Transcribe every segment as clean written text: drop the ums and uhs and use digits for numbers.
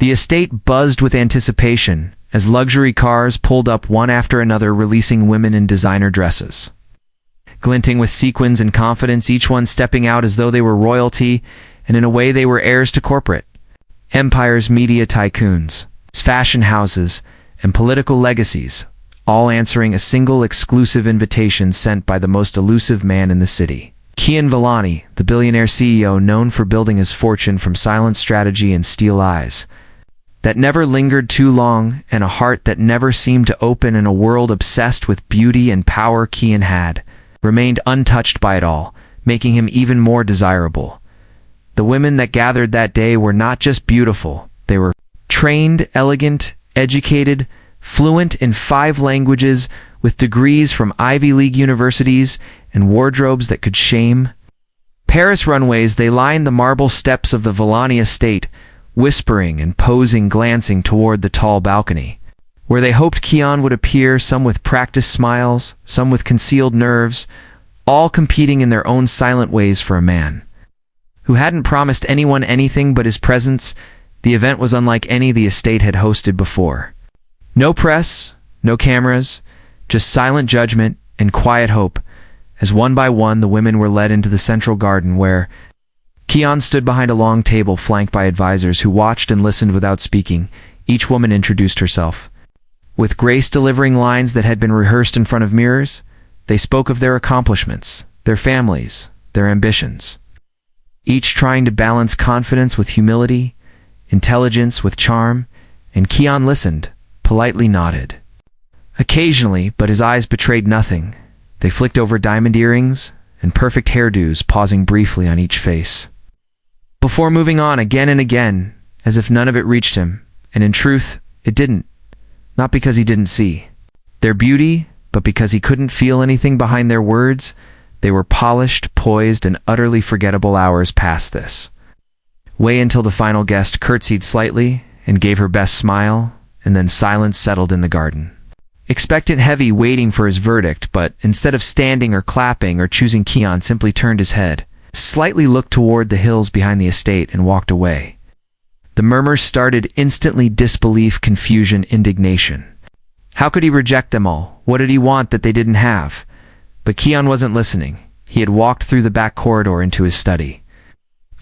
The estate buzzed with anticipation as luxury cars pulled up one after another, releasing women in designer dresses. Glinting with sequins and confidence, each one stepping out as though they were royalty, and in a way they were heirs to corporate empires, media tycoons, fashion houses, and political legacies, all answering a single exclusive invitation sent by the most elusive man in the city. Kian Villani, the billionaire CEO known for building his fortune from silent strategy and steel eyes that never lingered too long, and a heart that never seemed to open in a world obsessed with beauty and power. Kian had remained untouched by it all, making him even more desirable. The women that gathered that day were not just beautiful, they were trained, elegant, educated, fluent in 5 languages, with degrees from Ivy League universities and wardrobes that could shame. Paris runways, they lined the marble steps of the Villani estate, whispering and posing, glancing toward the tall balcony, where they hoped Kian would appear, some with practiced smiles, some with concealed nerves, all competing in their own silent ways for a man who hadn't promised anyone anything but his presence. The event was unlike any the estate had hosted before. No press, no cameras, just silent judgment and quiet hope, as one by one the women were led into the central garden, where Kian stood behind a long table flanked by advisors who watched and listened without speaking. Each woman introduced herself. With grace delivering lines that had been rehearsed in front of mirrors, they spoke of their accomplishments, their families, their ambitions, each trying to balance confidence with humility, intelligence with charm, and Kian listened, politely nodded. Occasionally, but his eyes betrayed nothing, they flicked over diamond earrings and perfect hairdos, pausing briefly on each face before moving on again and again, as if none of it reached him, and in truth, it didn't. Not because he didn't see their beauty, but because he couldn't feel anything behind their words. They were polished, poised, and utterly forgettable. Hours past this way until the final guest curtsied slightly and gave her best smile, and then silence settled in the garden. Expectant, heavy, waiting for his verdict, but instead of standing or clapping or choosing, Kian simply turned his head, slightly looked toward the hills behind the estate, and walked away. The murmurs started instantly: disbelief, confusion, indignation. How could he reject them all? What did he want that they didn't have? But Kian wasn't listening. He had walked through the back corridor into his study.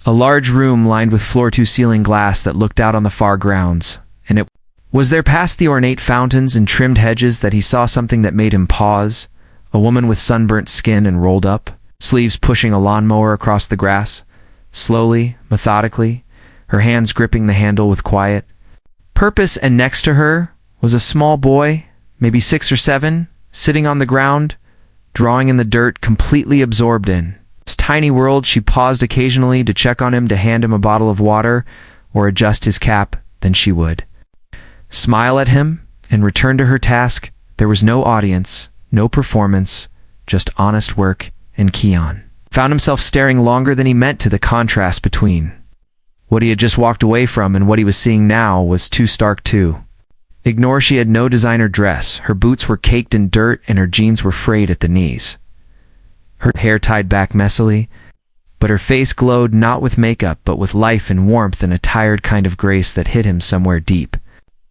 A large room lined with floor-to-ceiling glass that looked out on the far grounds, and it was there past the ornate fountains and trimmed hedges that he saw something that made him pause. A woman with sunburnt skin and rolled up sleeves, pushing a lawnmower across the grass, slowly, methodically, her hands gripping the handle with quiet purpose. And next to her was a small boy, maybe 6 or 7, sitting on the ground, drawing in the dirt, completely absorbed in his tiny world. She paused occasionally to check on him, to hand him a bottle of water or adjust his cap. Then she would smile at him and return to her task. There was no audience, no performance, just honest work, and Kian found himself staring longer than he meant. To the contrast between what he had just walked away from and what he was seeing now was too stark to ignore. She had no designer dress, her boots were caked in dirt, and her jeans were frayed at the knees. Her hair tied back messily, but her face glowed not with makeup but with life and warmth and a tired kind of grace that hit him somewhere deep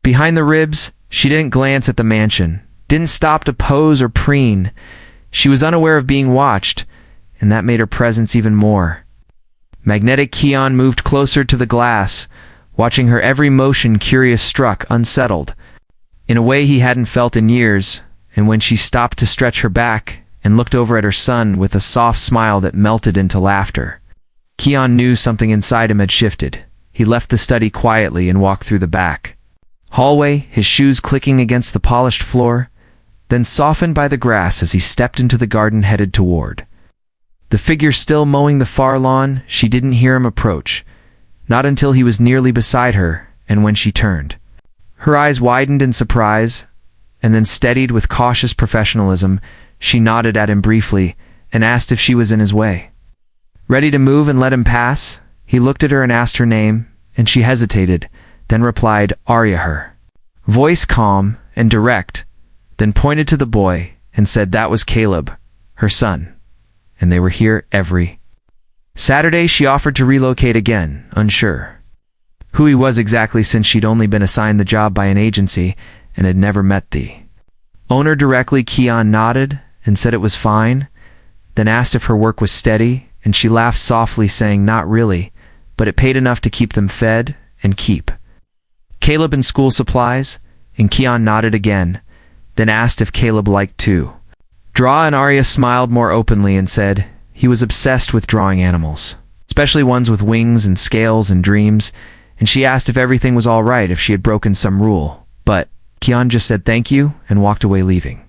behind the ribs. She didn't glance at the mansion, didn't stop to pose or preen. She was unaware of being watched, and that made her presence even more magnetic. Kian moved closer to the glass, watching her every motion, curious, struck, unsettled, in a way he hadn't felt in years. And when she stopped to stretch her back and looked over at her son with a soft smile that melted into laughter, Kian knew something inside him had shifted. He left the study quietly and walked through the back hallway, his shoes clicking against the polished floor, then softened by the grass as he stepped into the garden, headed toward the figure still mowing the far lawn. She didn't hear him approach, not until he was nearly beside her, and when she turned, her eyes widened in surprise, and then steadied with cautious professionalism. She nodded at him briefly and asked if she was in his way. Ready to move and let him pass, he looked at her and asked her name, and she hesitated, then replied, "Arya." Her voice calm and direct, then pointed to the boy and said that was Caleb, her son, and they were here every Saturday. She offered to relocate again, unsure. who he was exactly since she'd only been assigned the job by an agency and had never met the owner directly. Keon nodded and said it was fine, then asked if her work was steady, and she laughed softly, saying not really, but it paid enough to keep them fed and keep Caleb in school supplies. And Keon nodded again, then asked if Caleb liked to draw, and Arya smiled more openly and said he was obsessed with drawing animals, especially ones with wings and scales and dreams, and she asked if everything was all right if she had broken some rule, but Keon just said thank you and walked away, leaving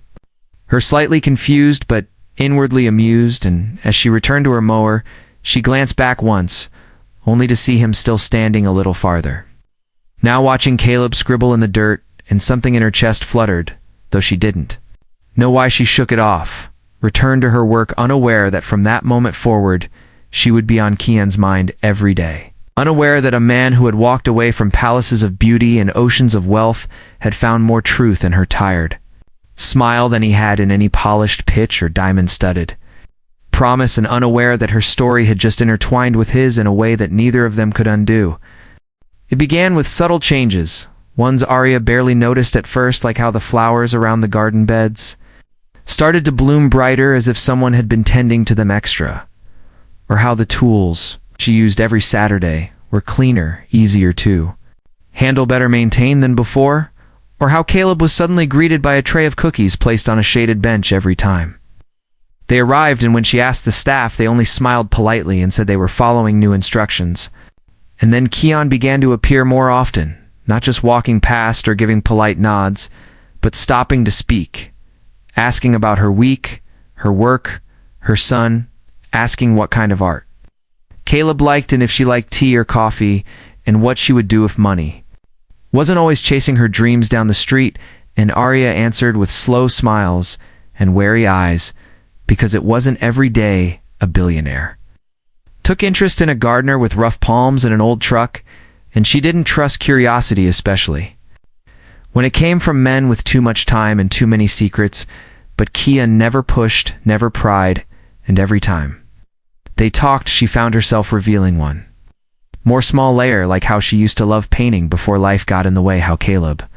her slightly confused but inwardly amused. And as she returned to her mower, she glanced back once, only to see him still standing a little farther, now watching Caleb scribble in the dirt, and something in her chest fluttered, though she didn't know why. She shook it off, returned to her work, unaware that from that moment forward she would be on Keon's mind every day, unaware that a man who had walked away from palaces of beauty and oceans of wealth had found more truth in her tired smile than he had in any polished pitch or diamond-studded promise, and unaware that her story had just intertwined with his in a way that neither of them could undo. It began with subtle changes, ones Arya barely noticed at first, like how the flowers around the garden beds started to bloom brighter as if someone had been tending to them extra, or how the tools she used every Saturday were cleaner, easier to handle, better maintained than before, or how Caleb was suddenly greeted by a tray of cookies placed on a shaded bench every time they arrived, and when she asked the staff, they only smiled politely and said they were following new instructions. And then Keon began to appear more often, not just walking past or giving polite nods, but stopping to speak, asking about her week, her work, her son, asking what kind of art Caleb liked and if she liked tea or coffee, and what she would do if money wasn't always chasing her dreams down the street. And Arya answered with slow smiles and wary eyes, because it wasn't every day a billionaire took interest in a gardener with rough palms and an old truck, and she didn't trust curiosity, especially when it came from men with too much time and too many secrets. But Keon never pushed, never pried, and every time they talked, she found herself revealing one more small layer, like how she used to love painting before life got in the way, how Caleb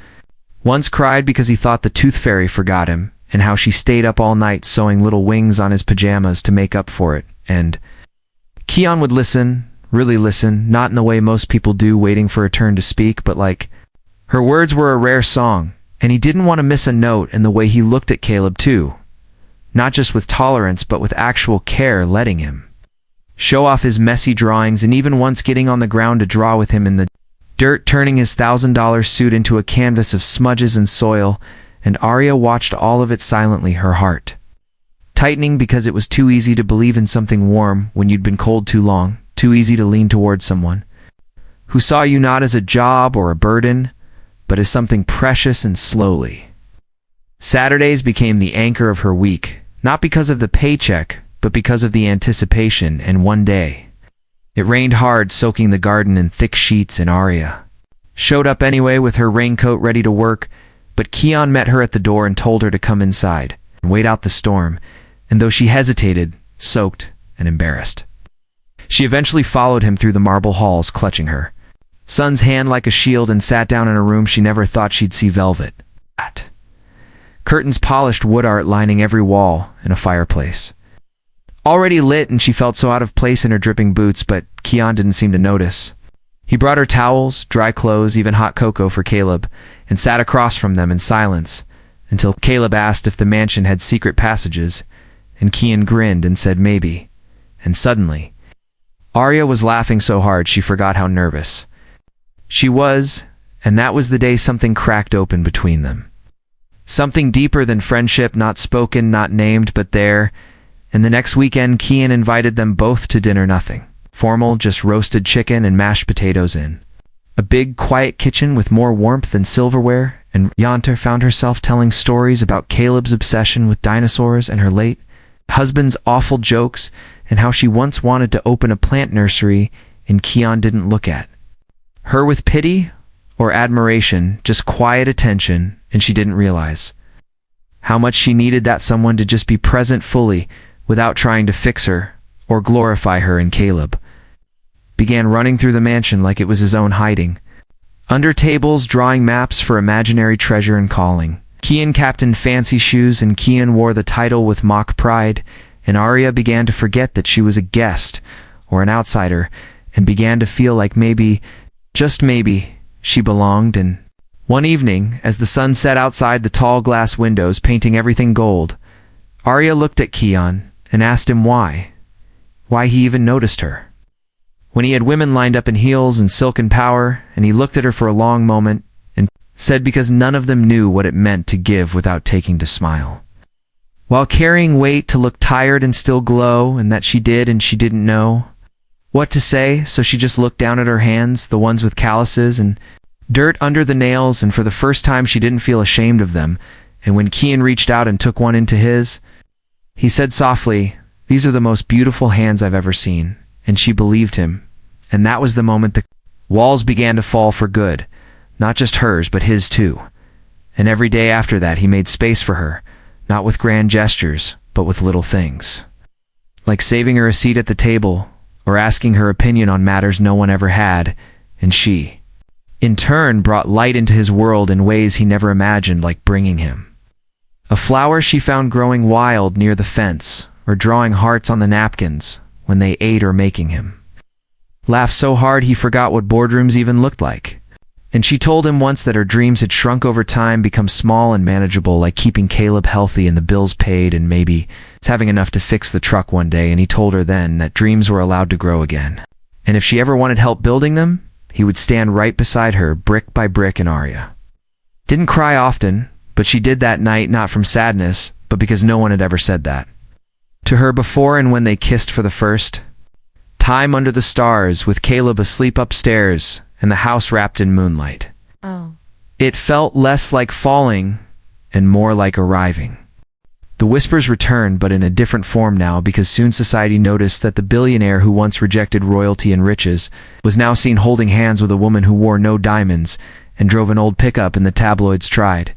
once cried because he thought the tooth fairy forgot him, and how she stayed up all night sewing little wings on his pajamas to make up for it. And Keon would listen, really listen, not in the way most people do, waiting for a turn to speak, but like her words were a rare song, and he didn't want to miss a note. And the way he looked at Caleb too, not just with tolerance but with actual care, letting him show off his messy drawings, and even once getting on the ground to draw with him in the dirt, turning his $1,000 suit into a canvas of smudges and soil. And Arya watched all of it silently, her heart tightening, because it was too easy to believe in something warm when you'd been cold too long, too easy to lean towards someone who saw you not as a job or a burden, but as something precious. And slowly, Saturdays became the anchor of her week, not because of the paycheck, but because of the anticipation. And one day, it rained hard, soaking the garden in thick sheets, and Arya showed up anyway with her raincoat ready to work. But Keon met her at the door and told her to come inside and wait out the storm. And though she hesitated, soaked, and embarrassed, she eventually followed him through the marble halls, clutching her son's hand like a shield, and sat down in a room she never thought she'd see. Velvet curtains, polished wood art lining every wall, and a fireplace already lit, and she felt so out of place in her dripping boots, but Keon didn't seem to notice. He brought her towels, dry clothes, even hot cocoa for Caleb, and sat across from them in silence until Caleb asked if the mansion had secret passages, and Keon grinned and said maybe. And suddenly, Arya was laughing so hard she forgot how nervous she was, and that was the day something cracked open between them. Something deeper than friendship, not spoken, not named, but there. And the next weekend, Keon invited them both to dinner. Nothing formal, just roasted chicken and mashed potatoes in a big, quiet kitchen with more warmth than silverware. And Yanta found herself telling stories about Caleb's obsession with dinosaurs and her late husband's awful jokes, and how she once wanted to open a plant nursery, and Keon didn't look at her with pity or admiration, just quiet attention, and she didn't realize how much she needed that someone to just be present fully, without trying to fix her or glorify her. And Caleb began running through the mansion like it was his own hiding. Under tables, drawing maps for imaginary treasure and calling. Kian captained fancy shoes and Kian wore the title with mock pride, and Arya began to forget that she was a guest or an outsider and began to feel like maybe, just maybe, she belonged. And one evening, as the sun set outside the tall glass windows painting everything gold, Arya looked at Kian and asked him why he even noticed her. When he had women lined up in heels and silken power, and he looked at her for a long moment and said because none of them knew what it meant to give without taking to smile. While carrying weight to look tired and still glow, and that she did and she didn't know what to say, so she just looked down at her hands, the ones with calluses and dirt under the nails, and for the first time she didn't feel ashamed of them, and when Kian reached out and took one into his, he said softly, "These are the most beautiful hands I've ever seen," and she believed him, and that was the moment the walls began to fall for good, not just hers but his too. And every day after that he made space for her, not with grand gestures, but with little things. Like saving her a seat at the table, or asking her opinion on matters no one ever had, and she, in turn, brought light into his world in ways he never imagined, like bringing him a flower she found growing wild near the fence, or drawing hearts on the napkins when they ate, or making him laugh so hard he forgot what boardrooms even looked like. And she told him once that her dreams had shrunk over time, become small and manageable, like keeping Caleb healthy and the bills paid, and maybe having enough to fix the truck one day. And he told her then that dreams were allowed to grow again, and if she ever wanted help building them, he would stand right beside her, brick by brick. And Arya didn't cry often, but she did that night, not from sadness, but because no one had ever said that to her before. And when they kissed for the first time under the stars, with Caleb asleep upstairs and the house wrapped in moonlight, it felt less like falling and more like arriving. The whispers returned, but in a different form now, because soon society noticed that the billionaire who once rejected royalty and riches was now seen holding hands with a woman who wore no diamonds and drove an old pickup, and the tabloids tried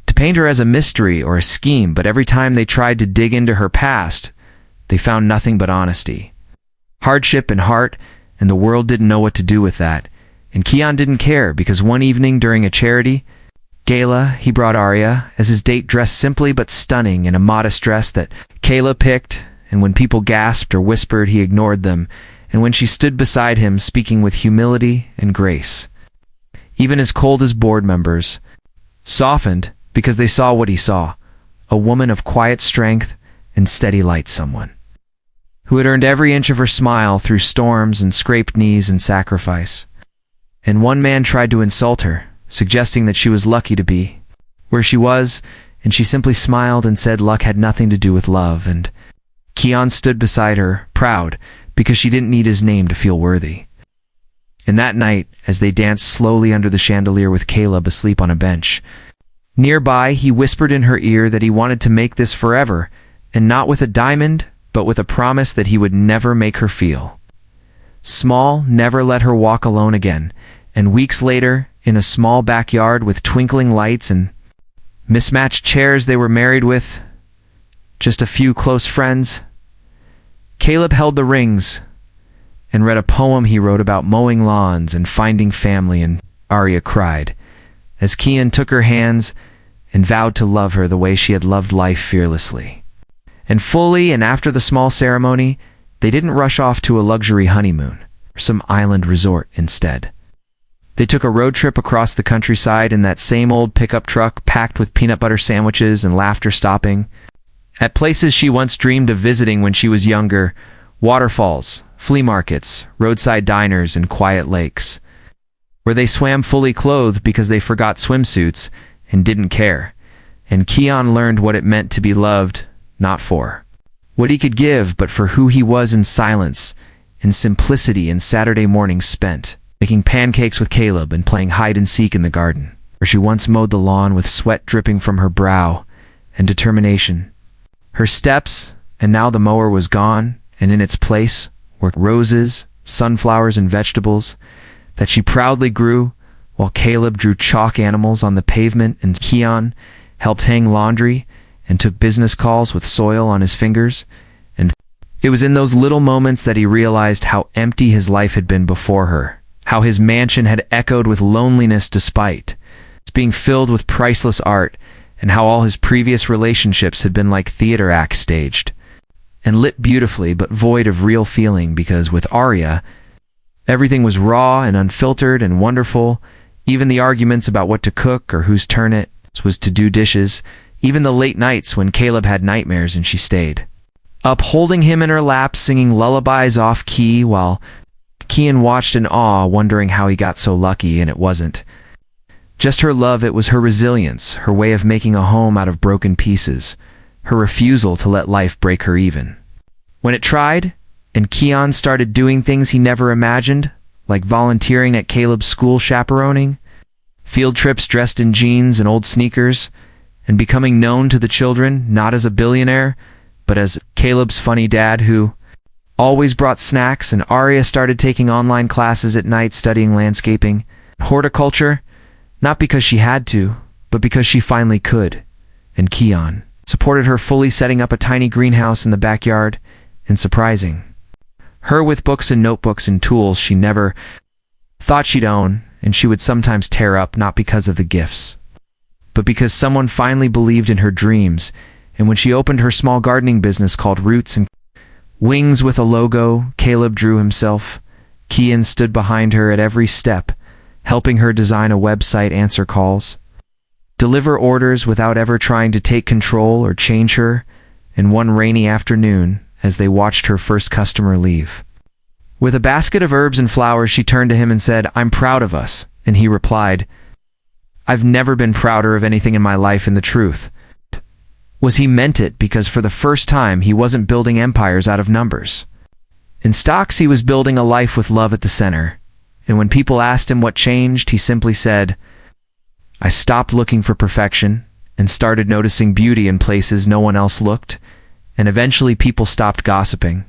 to paint her as a mystery or a scheme, but every time they tried to dig into her past, they found nothing but honesty, hardship, and heart, and the world didn't know what to do with that. And Kian didn't care, because one evening during a charity gala, he brought Arya as his date, dressed simply but stunning in a modest dress that Kayla picked, and when people gasped or whispered, he ignored them, and when she stood beside him, speaking with humility and grace, even as cold as board members softened because they saw what he saw, a woman of quiet strength and steady light, someone who had earned every inch of her smile through storms and scraped knees and sacrifice. And one man tried to insult her, suggesting that she was lucky to be where she was, and she simply smiled and said luck had nothing to do with love. And Kian stood beside her, proud, because she didn't need his name to feel worthy. And that night, as they danced slowly under the chandelier with Caleb asleep on a bench nearby, he whispered in her ear that he wanted to make this forever, and not with a diamond, but with a promise that he would never make her feel small, never let her walk alone again. And weeks later, in a small backyard with twinkling lights and mismatched chairs they were married with just a few close friends, Caleb held the rings and read a poem he wrote about mowing lawns and finding family. And Arya cried as Kian took her hands and vowed to love her the way she had loved life, fearlessly and fully. And after the small ceremony, they didn't rush off to a luxury honeymoon or some island resort. Instead, they took a road trip across the countryside in that same old pickup truck, packed with peanut butter sandwiches and laughter, stopping at places she once dreamed of visiting when she was younger: waterfalls, flea markets, roadside diners, and quiet lakes, where they swam fully clothed because they forgot swimsuits and didn't care. And Kian learned what it meant to be loved, not for what he could give, but for who he was, in silence, in simplicity, and Saturday mornings spent making pancakes with Caleb and playing hide-and-seek in the garden, where she once mowed the lawn with sweat dripping from her brow and determination. Her steps, and now the mower was gone, and in its place were roses, sunflowers, and vegetables that she proudly grew, while Caleb drew chalk animals on the pavement, and Kian helped hang laundry and took business calls with soil on his fingers. And It was in those little moments that he realized how empty his life had been before her, how his mansion had echoed with loneliness despite its being filled with priceless art, and how all his previous relationships had been like theater acts staged and lit beautifully but void of real feeling, because with Arya, everything was raw and unfiltered and wonderful. Even the arguments about what to cook or whose turn it was to do dishes, even the late nights when Caleb had nightmares and she stayed up holding him in her lap singing lullabies off-key while Kian watched in awe, wondering how he got so lucky. And it wasn't just her love, it was her resilience, her way of making a home out of broken pieces, her refusal to let life break her even when it tried. And Kian started doing things he never imagined, like volunteering at Caleb's school chaperoning, field trips dressed in jeans and old sneakers, and becoming known to the children not as a billionaire, but as Caleb's funny dad who always brought snacks. And Arya started taking online classes at night studying landscaping, horticulture, not because she had to, but because she finally could. And Kian supported her fully, setting up a tiny greenhouse in the backyard and surprising her with books and notebooks and tools she never thought she'd own, and she would sometimes tear up, not because of the gifts, but because someone finally believed in her dreams. And when she opened her small gardening business called Roots and Wings with a logo Caleb drew himself, Kian stood behind her at every step, helping her design a website, answer calls, deliver orders without ever trying to take control or change her. And one rainy afternoon, as they watched her first customer leave with a basket of herbs and flowers, she turned to him and said, "I'm proud of us." And he replied, "I've never been prouder of anything in my life." And the truth was, he meant it, because for the first time he wasn't building empires out of numbers and stocks. He was building a life with love at the center. And when people asked him what changed, he simply said, "I stopped looking for perfection and started noticing beauty in places no one else looked." And eventually people stopped gossiping,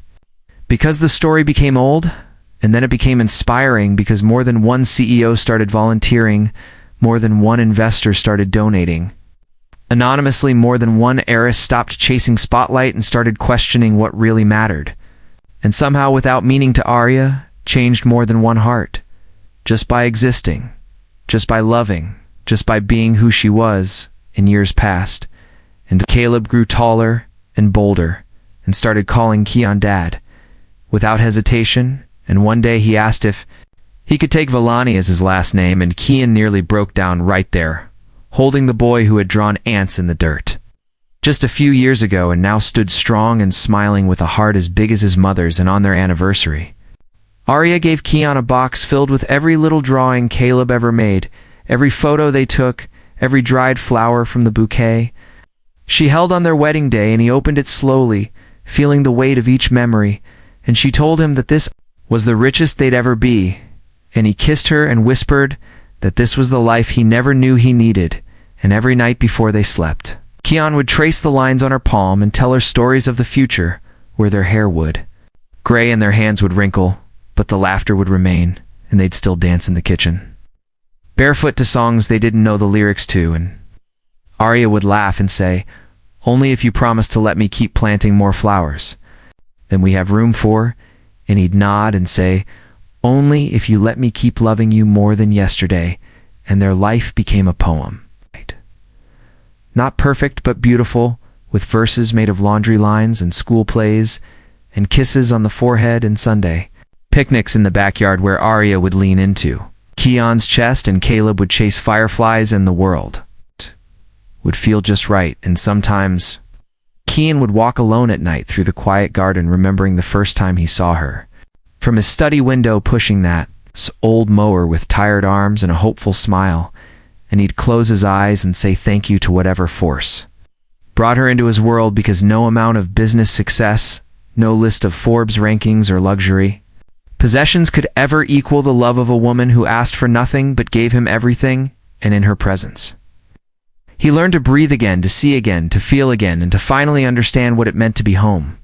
because the story became old, and then it became inspiring, because more than one CEO started volunteering, more than one investor started donating anonymously, more than one heiress stopped chasing spotlight and started questioning what really mattered. And somehow, without meaning to, Arya changed more than one heart, just by existing, just by loving, just by being who she was in years past. And Caleb grew taller and bolder and started calling Kian Dad without hesitation. And one day he asked if he could take Villani as his last name, and Kian nearly broke down right there, holding the boy who had drawn ants in the dirt just a few years ago, and now stood strong and smiling with a heart as big as his mother's. And on their anniversary, Arya gave Kian a box filled with every little drawing Caleb ever made, every photo they took, every dried flower from the bouquet she held on their wedding day. And he opened it slowly, feeling the weight of each memory. And she told him that this was the richest they'd ever be. And he kissed her and whispered that this was the life he never knew he needed. And every night before they slept, Kian would trace the lines on her palm and tell her stories of the future, where their hair would gray and their hands would wrinkle, but the laughter would remain, and they'd still dance in the kitchen, barefoot to songs they didn't know the lyrics to. And Arya would laugh and say, "Only if you promise to let me keep planting more flowers than we have room for." And he'd nod and say, "Only if you let me keep loving you more than yesterday." And their life became a poem. Not perfect, but beautiful, with verses made of laundry lines and school plays, and kisses on the forehead and Sunday picnics in the backyard where Arya would lean into Kian's chest and Caleb would chase fireflies, and the world would feel just right. And sometimes Kian would walk alone at night through the quiet garden, remembering the first time he saw her from his study window, pushing that old mower with tired arms and a hopeful smile. And he'd close his eyes and say thank you to whatever force brought her into his world, because no amount of business success, no list of Forbes rankings or luxury possessions could ever equal the love of a woman who asked for nothing but gave him everything. And in her presence, he learned to breathe again, to see again, to feel again, and to finally understand what it meant to be home.